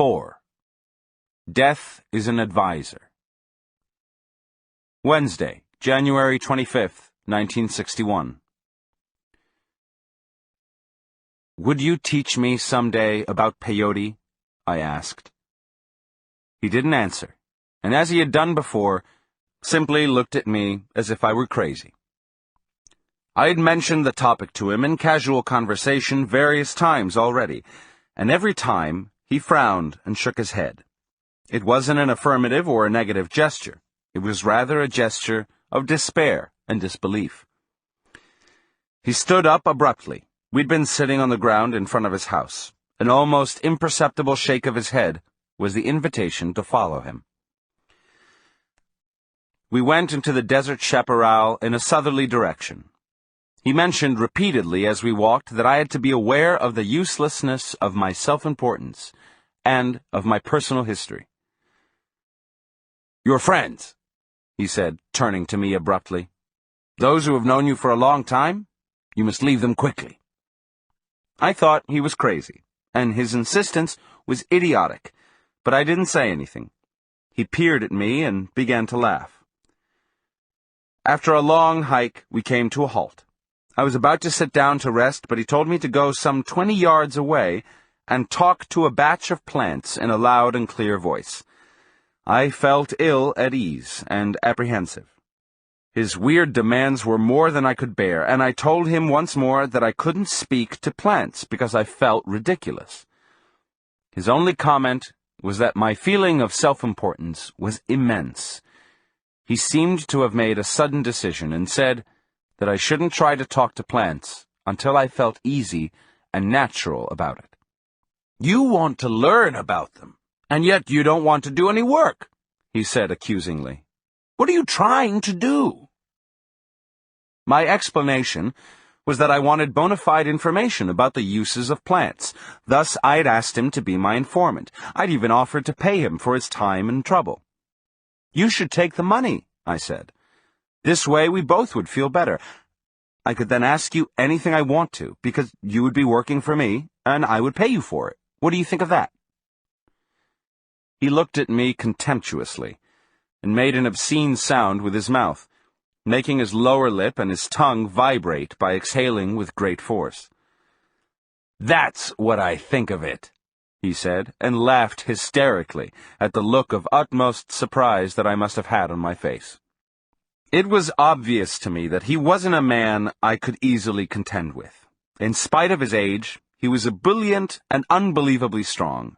4. Death is an advisor. Wednesday, January 25th, 1961. Would you teach me someday about peyote? I asked. He didn't answer, and as he had done before, simply looked at me as if I were crazy. I had mentioned the topic to him in casual conversation various times already, and every time he frowned and shook his head. It wasn't an affirmative or a negative gesture. It was rather a gesture of despair and disbelief. He stood up abruptly. We'd been sitting on the ground in front of his house. An almost imperceptible shake of his head was the invitation to follow him. We went into the desert chaparral in a southerly direction. He mentioned repeatedly as we walked that I had to be aware of the uselessness of my self-importance and of my personal history. "Your friends," he said, turning to me abruptly. "Those who have known you for a long time, you must leave them quickly." I thought he was crazy, and his insistence was idiotic, but I didn't say anything. He peered at me and began to laugh. After a long hike, we came to a halt. I was about to sit down to rest, but he told me to go some 20 yards away and talk to a batch of plants in a loud and clear voice. I felt ill at ease and apprehensive. His weird demands were more than I could bear, and I told him once more that I couldn't speak to plants because I felt ridiculous. His only comment was that my feeling of self-importance was immense. He seemed to have made a sudden decision and said that I shouldn't try to talk to plants until I felt easy and natural about it. "You want to learn about them, and yet you don't want to do any work," he said accusingly. "What are you trying to do?" My explanation was that I wanted bona fide information about the uses of plants. Thus, I'd asked him to be my informant. I'd even offered to pay him for his time and trouble. "You should take the money," I said. "This way we both would feel better. I could then ask you anything I want to, because you would be working for me, and I would pay you for it. What do you think of that?" He looked at me contemptuously, and made an obscene sound with his mouth, making his lower lip and his tongue vibrate by exhaling with great force. "That's what I think of it," he said, and laughed hysterically at the look of utmost surprise that I must have had on my face. It was obvious to me that he wasn't a man I could easily contend with. In spite of his age, he was ebullient and unbelievably strong.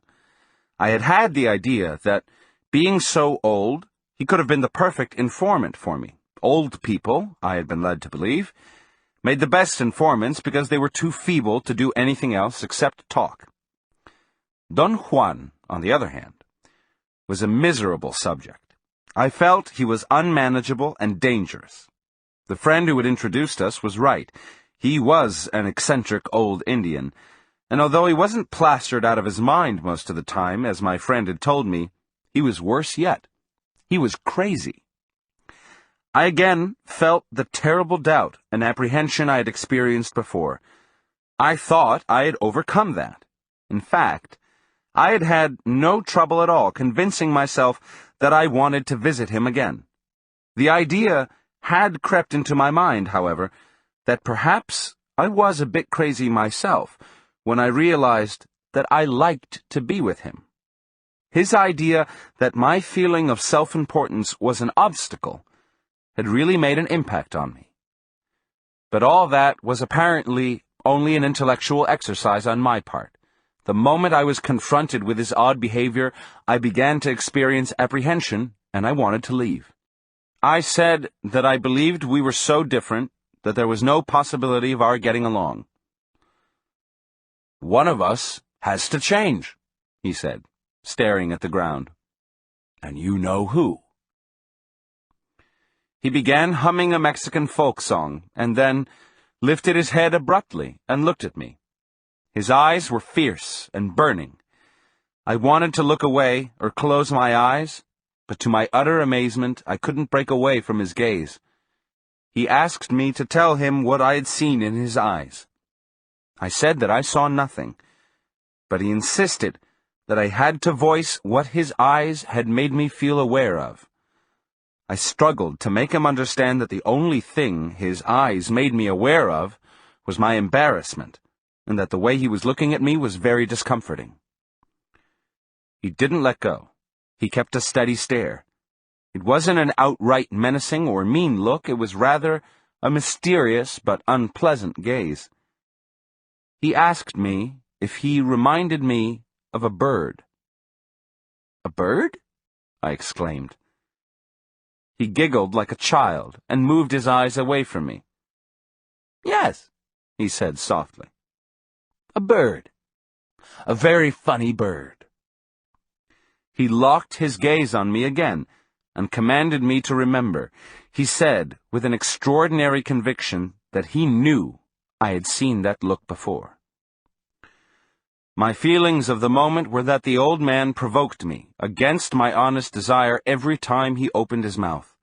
I had had the idea that, being so old, he could have been the perfect informant for me. Old people, I had been led to believe, made the best informants because they were too feeble to do anything else except talk. Don Juan, on the other hand, was a miserable subject. I felt he was unmanageable and dangerous. The friend who had introduced us was right. He was an eccentric old Indian, and although he wasn't plastered out of his mind most of the time, as my friend had told me, he was worse yet. He was crazy. I again felt the terrible doubt and apprehension I had experienced before. I thought I had overcome that. In fact, I had had no trouble at all convincing myself that I wanted to visit him again. The idea had crept into my mind, however, that perhaps I was a bit crazy myself when I realized that I liked to be with him. His idea that my feeling of self-importance was an obstacle had really made an impact on me. But all that was apparently only an intellectual exercise on my part. The moment I was confronted with his odd behavior, I began to experience apprehension, and I wanted to leave. I said that I believed we were so different that there was no possibility of our getting along. "One of us has to change," he said, staring at the ground. "And you know who." He began humming a Mexican folk song, and then lifted his head abruptly and looked at me. His eyes were fierce and burning. I wanted to look away or close my eyes, but to my utter amazement, I couldn't break away from his gaze. He asked me to tell him what I had seen in his eyes. I said that I saw nothing, but he insisted that I had to voice what his eyes had made me feel aware of. I struggled to make him understand that the only thing his eyes made me aware of was my embarrassment, and that the way he was looking at me was very discomforting. He didn't let go. He kept a steady stare. It wasn't an outright menacing or mean look, it was rather a mysterious but unpleasant gaze. He asked me if he reminded me of a bird. "A bird?" I exclaimed. He giggled like a child and moved his eyes away from me. "Yes," he said softly. "A bird. A very funny bird." He locked his gaze on me again and commanded me to remember. He said, with an extraordinary conviction, that he knew I had seen that look before. My feelings of the moment were that the old man provoked me, against my honest desire, every time he opened his mouth.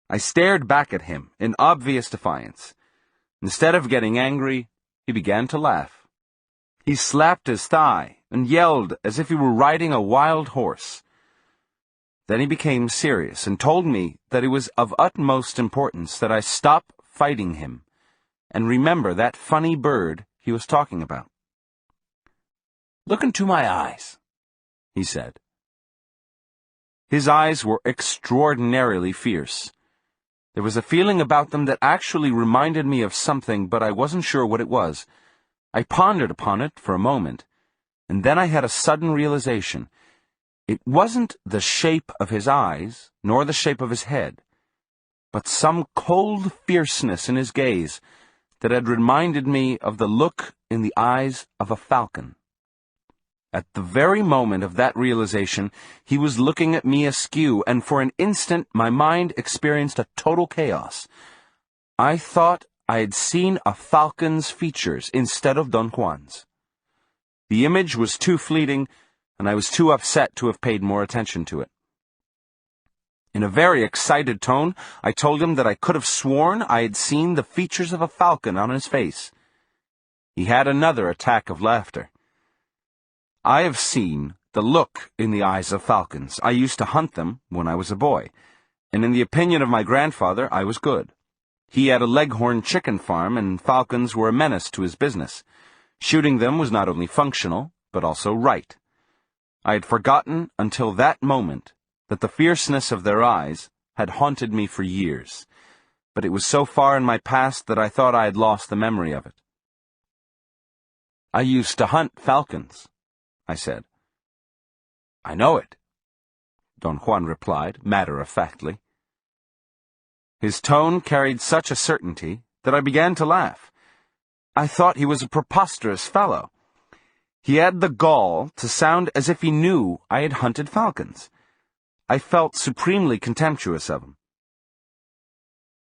I stared back at him in obvious defiance. Instead of getting angry, he began to laugh. He slapped his thigh and yelled as if he were riding a wild horse. Then he became serious and told me that it was of utmost importance that I stop fighting him and remember that funny bird he was talking about. "Look into my eyes," he said. His eyes were extraordinarily fierce. There was a feeling about them that actually reminded me of something, but I wasn't sure what it was. I pondered upon it for a moment, and then I had a sudden realization. It wasn't the shape of his eyes, nor the shape of his head, but some cold fierceness in his gaze that had reminded me of the look in the eyes of a falcon. At the very moment of that realization, he was looking at me askew, and for an instant my mind experienced a total chaos. I thought I had seen a falcon's features instead of Don Juan's. The image was too fleeting, and I was too upset to have paid more attention to it. In a very excited tone, I told him that I could have sworn I had seen the features of a falcon on his face. He had another attack of laughter. "I have seen the look in the eyes of falcons. I used to hunt them when I was a boy, and in the opinion of my grandfather, I was good. He had a Leghorn chicken farm, and falcons were a menace to his business. Shooting them was not only functional, but also right. I had forgotten until that moment that the fierceness of their eyes had haunted me for years, but it was so far in my past that I thought I had lost the memory of it. "I used to hunt falcons," I said. "I know it," Don Juan replied, matter-of-factly. His tone carried such a certainty that I began to laugh. I thought he was a preposterous fellow. He had the gall to sound as if he knew I had hunted falcons. I felt supremely contemptuous of him.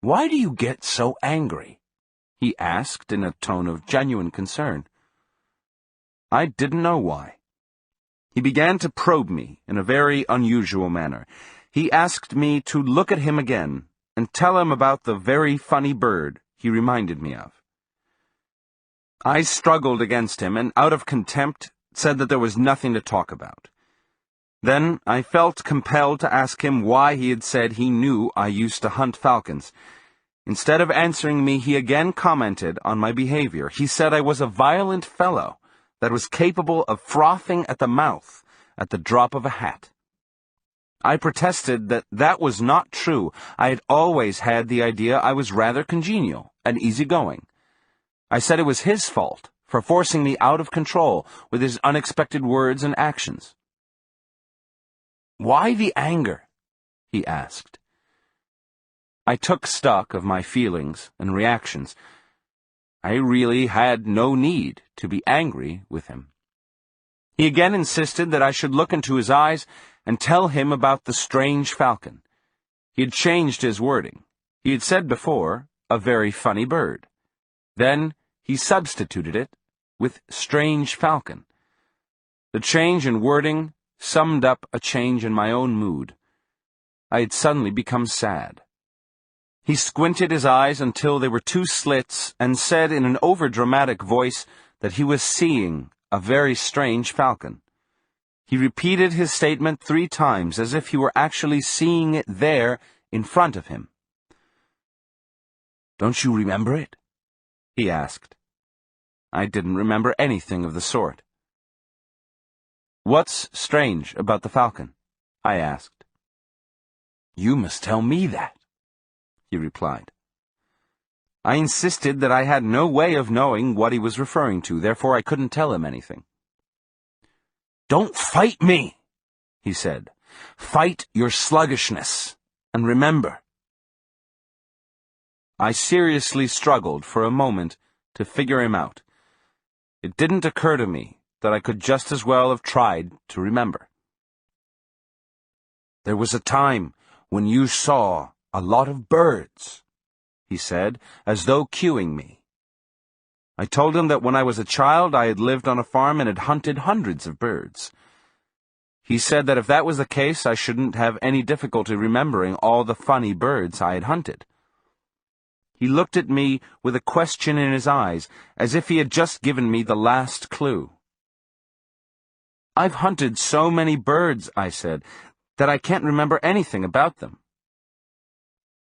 "Why do you get so angry?" he asked in a tone of genuine concern. I didn't know why. He began to probe me in a very unusual manner. He asked me to look at him again and tell him about the very funny bird he reminded me of. I struggled against him and, out of contempt, said that there was nothing to talk about. Then I felt compelled to ask him why he had said he knew I used to hunt falcons. Instead of answering me, he again commented on my behavior. He said I was a violent fellow that was capable of frothing at the mouth at the drop of a hat. I protested that that was not true. I had always had the idea I was rather congenial and easygoing. I said it was his fault for forcing me out of control with his unexpected words and actions. "Why the anger?" he asked. I took stock of my feelings and reactions. I really had no need to be angry with him. He again insisted that I should look into his eyes and tell him about the strange falcon. He had changed his wording. He had said before, "a very funny bird." Then he substituted it with "strange falcon." The change in wording summed up a change in my own mood. I had suddenly become sad. He squinted his eyes until there were two slits and said in an overdramatic voice that he was seeing a very strange falcon. He repeated his statement 3 times, as if he were actually seeing it there in front of him. "Don't you remember it?" he asked. I didn't remember anything of the sort. "What's strange about the falcon?" I asked. "You must tell me that," he replied. I insisted that I had no way of knowing what he was referring to, therefore I couldn't tell him anything. "Don't fight me," he said. "Fight your sluggishness, and remember." I seriously struggled for a moment to figure him out. It didn't occur to me that I could just as well have tried to remember. "There was a time when you saw a lot of birds," he said, as though cueing me. I told him that when I was a child I had lived on a farm and had hunted hundreds of birds. He said that if that was the case I shouldn't have any difficulty remembering all the funny birds I had hunted. He looked at me with a question in his eyes, as if he had just given me the last clue. "I've hunted so many birds," I said, "that I can't remember anything about them."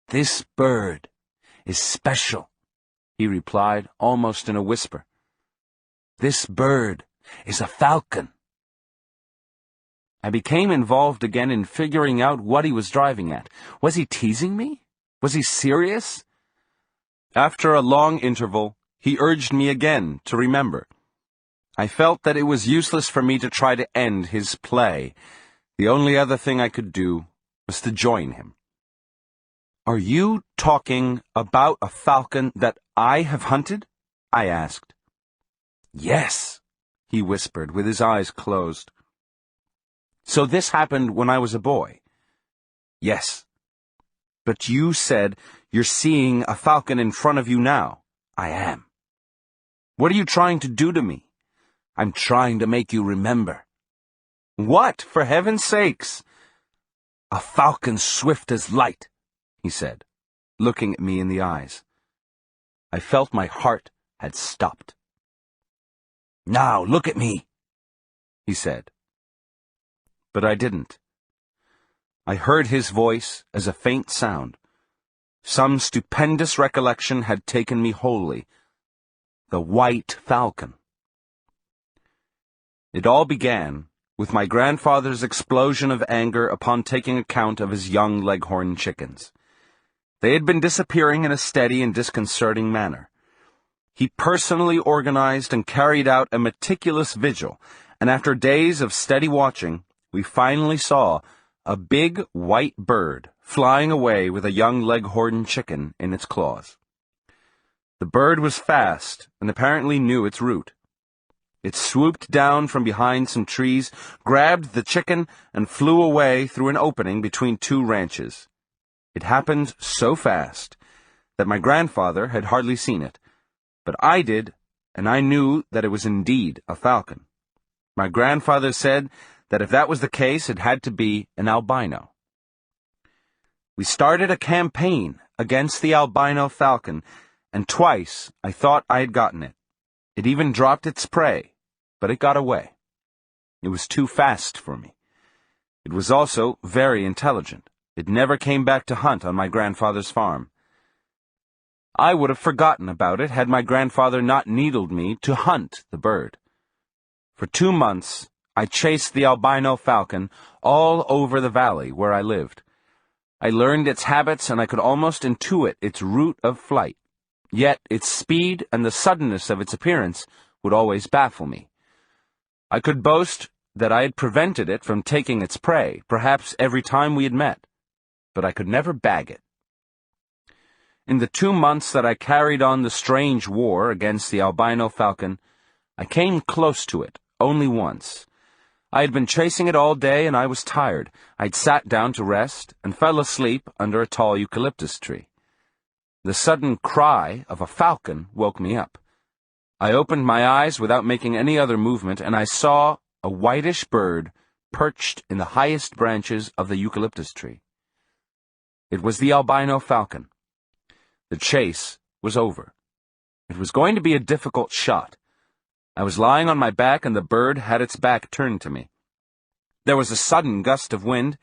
"This bird is special," he replied, almost in a whisper. "This bird is a falcon." I became involved again in figuring out what he was driving at. Was he teasing me? Was he serious? After a long interval, he urged me again to remember. I felt that it was useless for me to try to end his play. The only other thing I could do was to join him. "Are you talking about a falcon that I have hunted?" I asked. "Yes," he whispered, with his eyes closed. "So this happened when I was a boy?" "Yes." "But you said you're seeing a falcon in front of you now." "I am." "What are you trying to do to me?" "I'm trying to make you remember." "What, for heaven's sakes?" "A falcon swift as light," he said, looking at me in the eyes. I felt my heart had stopped. "Now look at me," he said. But I didn't. I heard his voice as a faint sound. Some stupendous recollection had taken me wholly. The white falcon. It all began with my grandfather's explosion of anger upon taking account of his young Leghorn chickens. They had been disappearing in a steady and disconcerting manner. He personally organized and carried out a meticulous vigil, and after days of steady watching, we finally saw a big white bird flying away with a young Leghorn chicken in its claws. The bird was fast and apparently knew its route. It swooped down from behind some trees, grabbed the chicken, and flew away through an opening between 2 ranches. It happened so fast that my grandfather had hardly seen it, but I did, and I knew that it was indeed a falcon. My grandfather said that if that was the case, it had to be an albino. We started a campaign against the albino falcon, and twice I thought I had gotten it. It even dropped its prey, but it got away. It was too fast for me. It was also very intelligent. It never came back to hunt on my grandfather's farm. I would have forgotten about it had my grandfather not needled me to hunt the bird. For 2 months, I chased the albino falcon all over the valley where I lived. I learned its habits, and I could almost intuit its route of flight. Yet its speed and the suddenness of its appearance would always baffle me. I could boast that I had prevented it from taking its prey, perhaps every time we had met, but I could never bag it. In the 2 months that I carried on the strange war against the albino falcon, I came close to it only once. I had been chasing it all day, and I was tired. I'd sat down to rest and fell asleep under a tall eucalyptus tree. The sudden cry of a falcon woke me up. I opened my eyes without making any other movement, and I saw a whitish bird perched in the highest branches of the eucalyptus tree. It was the albino falcon. The chase was over. It was going to be a difficult shot. I was lying on my back, and the bird had its back turned to me. There was a sudden gust of wind,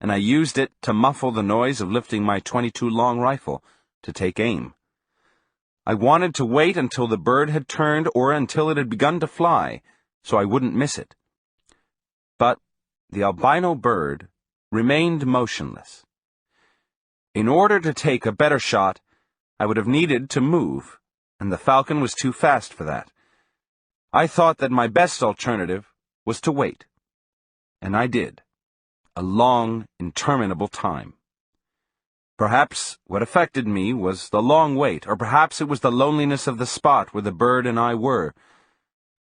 and I used it to muffle the noise of lifting my .22 long rifle to take aim. I wanted to wait until the bird had turned or until it had begun to fly, so I wouldn't miss it. But the albino bird remained motionless. In order to take a better shot, I would have needed to move, and the falcon was too fast for that. I thought that my best alternative was to wait. And I did. A long, interminable time. Perhaps what affected me was the long wait, or perhaps it was the loneliness of the spot where the bird and I were.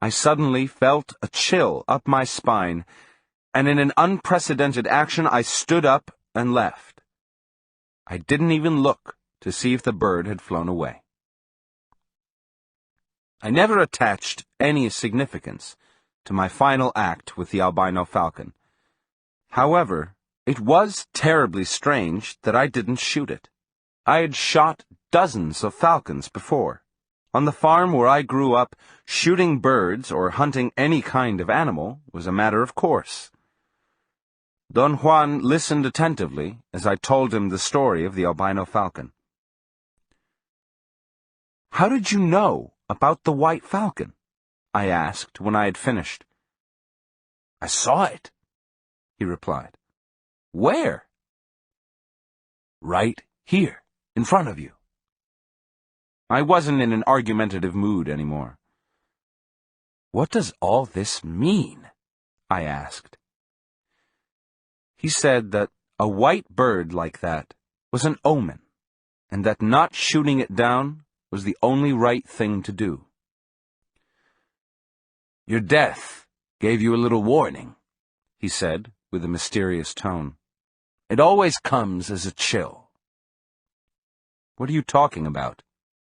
I suddenly felt a chill up my spine, and in an unprecedented action I stood up and left. I didn't even look to see if the bird had flown away. I never attached any significance to my final act with the albino falcon. However, it was terribly strange that I didn't shoot it. I had shot dozens of falcons before. On the farm where I grew up, shooting birds or hunting any kind of animal was a matter of course. Don Juan listened attentively as I told him the story of the albino falcon. "How did you know about the white falcon?" I asked when I had finished. "I saw it," he replied. "Where?" "Right here, in front of you." I wasn't in an argumentative mood anymore. "What does all this mean?" I asked. He said that a white bird like that was an omen, and that not shooting it down was the only right thing to do. "Your death gave you a little warning," he said, with a mysterious tone. "It always comes as a chill." "What are you talking about?"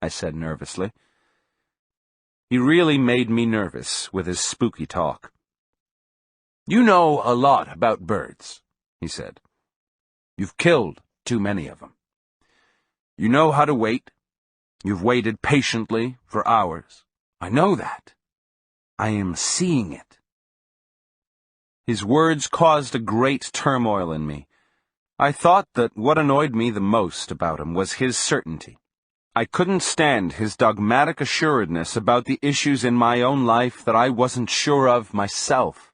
I said nervously. He really made me nervous with his spooky talk. "You know a lot about birds," he said. "You've killed too many of them. You know how to wait. You've waited patiently for hours. I know that. I am seeing it." His words caused a great turmoil in me. I thought that what annoyed me the most about him was his certainty. I couldn't stand his dogmatic assuredness about the issues in my own life that I wasn't sure of myself.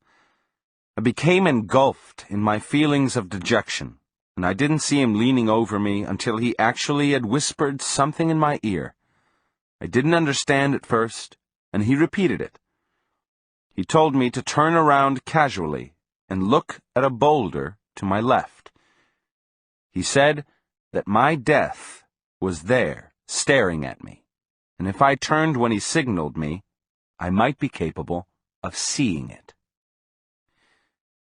I became engulfed in my feelings of dejection, and I didn't see him leaning over me until he actually had whispered something in my ear. I didn't understand at first, and he repeated it. He told me to turn around casually and look at a boulder to my left. He said that my death was there, staring at me, and if I turned when he signaled me, I might be capable of seeing it.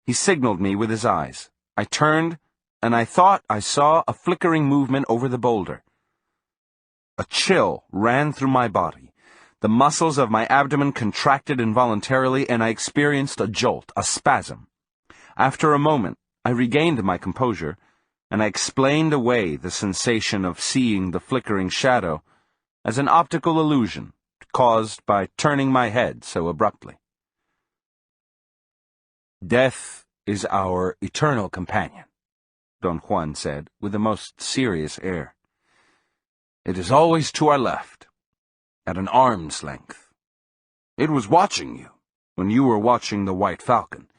He signaled me with his eyes. I turned, and I thought I saw a flickering movement over the boulder. A chill ran through my body. The muscles of my abdomen contracted involuntarily, and I experienced a jolt, a spasm. After a moment, I regained my composure, and I explained away the sensation of seeing the flickering shadow as an optical illusion caused by turning my head so abruptly. "Death is our eternal companion," Don Juan said with the most serious air. "It is always to our left, at an arm's length. It was watching you when you were watching the white falcon.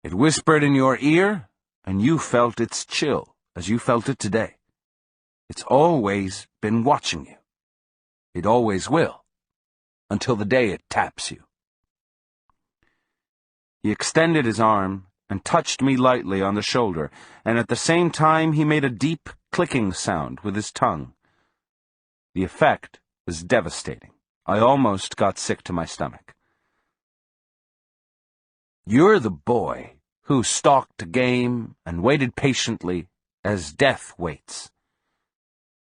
It whispered in your ear, and you felt its chill as you felt it today. It's always been watching you. It always will, until the day it taps you." He extended his arm and touched me lightly on the shoulder, and at the same time he made a deep clicking sound with his tongue. The effect was devastating. I almost got sick to my stomach. "You're the boy who stalked a game and waited patiently as death waits.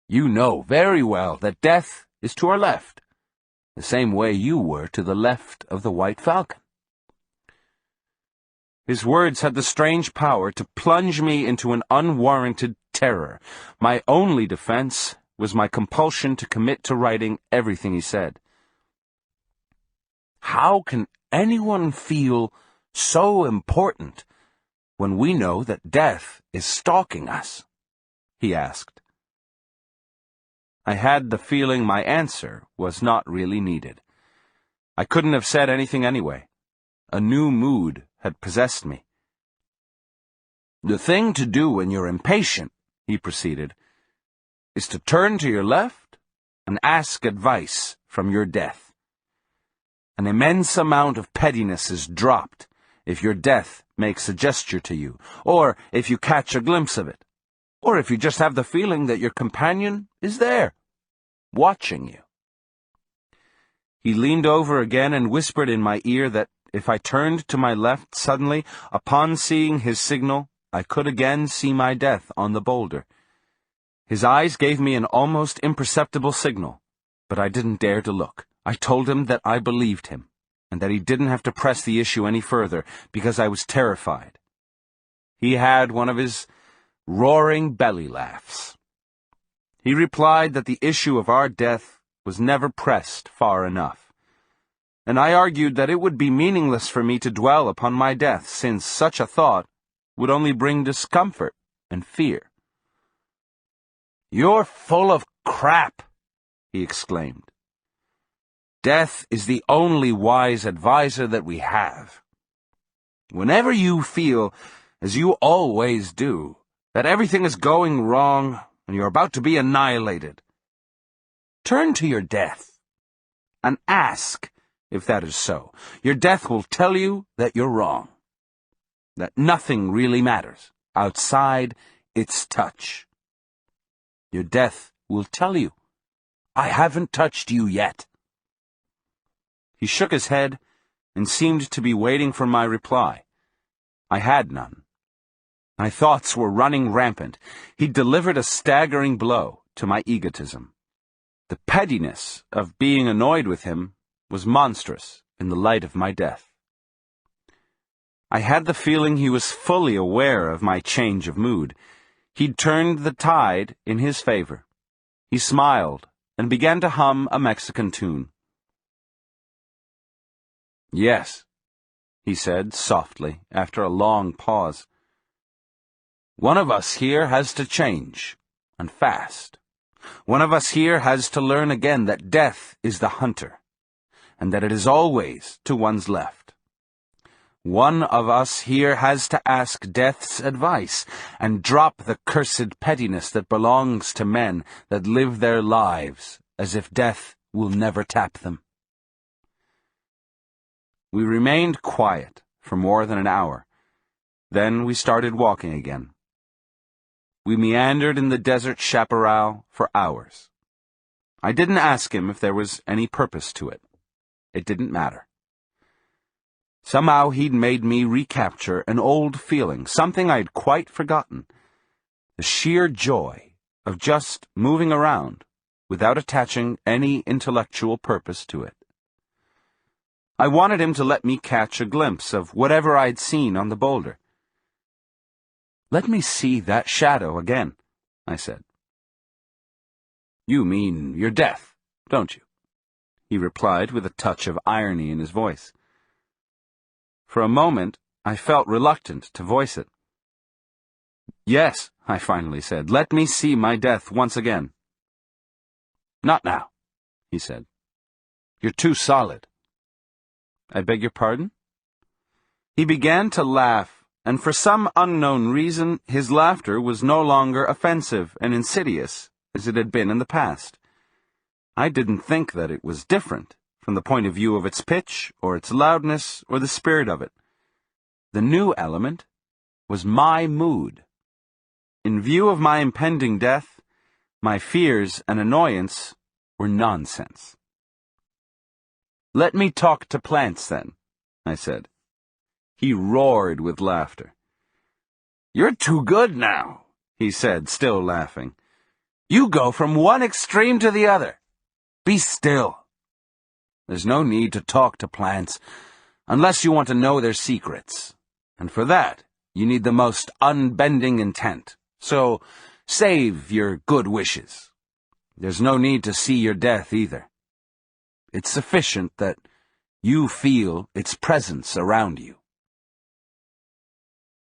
You know very well that death is to our left, the same way you were to the left of the white falcon." His words had the strange power to plunge me into an unwarranted terror. My only defense was my compulsion to commit to writing everything he said. How can anyone feel so important when we know that death is stalking us?" he asked. I had the feeling my answer was not really needed. I couldn't have said anything anyway. A new mood had possessed me. "The thing to do when you're impatient," he proceeded, "is to turn to your left and ask advice from your death. An immense amount of pettiness is dropped if your death makes a gesture to you, or if you catch a glimpse of it, or if you just have the feeling that your companion is there, watching you." He leaned over again and whispered in my ear that if I turned to my left suddenly, upon seeing his signal, I could again see my death on the boulder. His eyes gave me an almost imperceptible signal, but I didn't dare to look. I told him that I believed him, and that he didn't have to press the issue any further, because I was terrified. He had one of his roaring belly laughs. He replied that the issue of our death was never pressed far enough, and I argued that it would be meaningless for me to dwell upon my death, since such a thought would only bring discomfort and fear. "You're full of crap," he exclaimed. "Death is the only wise advisor that we have. Whenever you feel, as you always do, that everything is going wrong and you're about to be annihilated, turn to your death and ask if that is so. Your death will tell you that you're wrong, that nothing really matters outside its touch. Your death will tell you, 'I haven't touched you yet.'" He shook his head and seemed to be waiting for my reply. I had none. My thoughts were running rampant. He delivered a staggering blow to my egotism. The pettiness of being annoyed with him was monstrous in the light of my death. I had the feeling he was fully aware of my change of mood. He'd turned the tide in his favor. He smiled and began to hum a Mexican tune. "Yes," he said softly, after a long pause. "One of us here has to change, and fast. One of us here has to learn again that death is the hunter, and that it is always to one's left. One of us here has to ask death's advice, and drop the cursed pettiness that belongs to men that live their lives as if death will never tap them." We remained quiet for more than an hour. Then we started walking again. We meandered in the desert chaparral for hours. I didn't ask him if there was any purpose to it. It didn't matter. Somehow he'd made me recapture an old feeling, something I'd quite forgotten. The sheer joy of just moving around without attaching any intellectual purpose to it. I wanted him to let me catch a glimpse of whatever I'd seen on the boulder. "Let me see that shadow again," I said. "You mean your death, don't you?" he replied with a touch of irony in his voice. For a moment, I felt reluctant to voice it. "Yes," I finally said, "let me see my death once again." "Not now," he said. "You're too solid." "I beg your pardon?" He began to laugh, and for some unknown reason, his laughter was no longer offensive and insidious as it had been in the past. I didn't think that it was different from the point of view of its pitch, or its loudness, or the spirit of it. The new element was my mood. In view of my impending death, my fears and annoyance were nonsense. "Let me talk to plants, then," I said. He roared with laughter. "You're too good now," he said, still laughing. "You go from one extreme to the other. Be still. There's no need to talk to plants unless you want to know their secrets, and for that you need the most unbending intent. So save your good wishes. There's no need to see your death either. It's sufficient that you feel its presence around you."